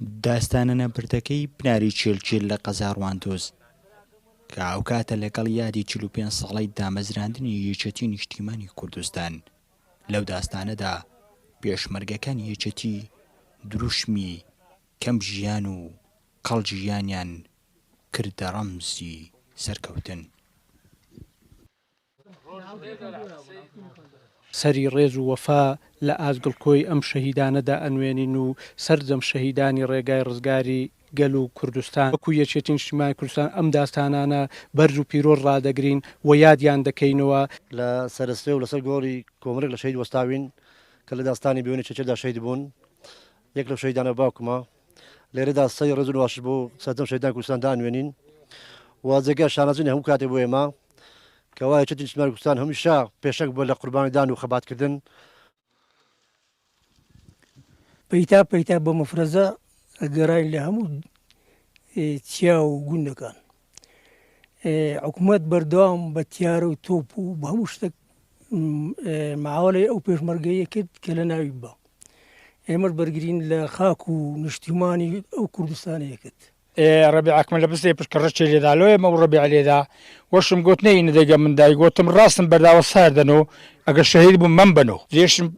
داستانە نەبردەکەی بناری چێلچێل لە قەزاڕواندۆز کە ئەو کاتە لەگەڵ یادی 45 ساڵەی دامەزراندنی یەکێتی نیشتیمانی کوردستان لەو داستانەدا پێشمەرگەکانی یەکێتی دروشمی کەم ژیان و قەڵ ژیانیان کردە ڕەمزی سەرکەوتن. سەری ڕێز و وەفا لە ئازگڵکۆی ئەم شەهیدانەدا ئەنوێنین و سەرجەم شەهیدانی ڕێگای ڕزگاری گەل و کوردستان وەکو یەکێتی نیشتیمانی کوردستان ئەم داستانانە بەرز و پیرۆز ڕادەگرین و یادیان دەکەینەوە. لە سەرستێ و لەسەر گۆڕی کۆمرێک لە شەهید وەستاوین کە لە داستانی بێونی چێچێدا شەهید بوون. یەک لەو شەهیدانە باوکمە لێرەدا سەی ڕێز و واش بۆ سەرجەم شەهیدانی کوردستاندا ئەنوێنین و جێگە شانازنی هەموو کاتێک بۆ ئێمە کەوا یەکێتی نیشتیمانی کوردستان هەمیشە پێشەک بووە لە قوربانیدان و خەباتکردن. پەیتا بە مەفرەزە ئەگەڕین لە هەموو چیا و گوندەکان حکوومەت بەردەوام بە تیارە و تۆپ و بە هەموو شتێک ماوەڵی ئەو پێشمەرگەیە کرد کە لە ناوی بە ئێمەش بەرگرین لە خاک و نیشتیمانی ئەو کوردستانەیە کرد. ڕەبیعەکمە لە بستێ پشکە ڕەچێ لێدا لۆیە مە ڕەبیع لێدا وەشم گوت نەینە دەیگە من دای گوتم ڕاستم بەرداوە ساردنەوە ئەگەر شەهید بووم من بنەوە لێشم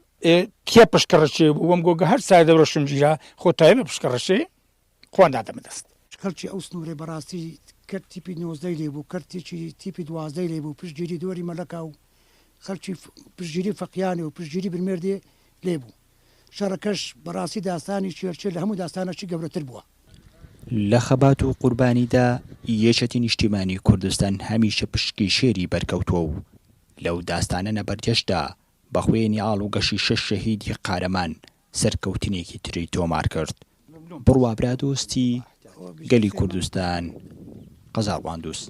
کێ پشکە ڕەچێ بوو وەم گۆگە هەر سای دەوڕەشم ژیرا خۆ تایمە پشکە ڕەچێ خۆیان دادەمە دەست. خەڵکی ئەو سنوورێ بەڕاستی کرد تیپی 19 لێ بوو کردێکی تیپی 12 لێ بوو پشتگیری دۆری مەلەکا و خەڵکی پشتگیری فەقیانێ و پشتگیری برمێردێ لێ بوو. شەڕەکەش بەڕاستی داستانی چێرچێل لە هەموو داستانەکی گەورەتر بووە. لە خەبات و قوربانیدا یەکێتی نیشتیمانی کوردستان هەمیشە پشکی شێری بەرکەوتووە و لەو داستانە نەبەرجەشدا بە خوێنی ئاڵ و گەشی 6 شەهیدی قارەمان سەرکەوتنێکی تری تۆمار کرد. بڕوا برا دۆستی گەلی کوردستان قەزاڕواندۆز.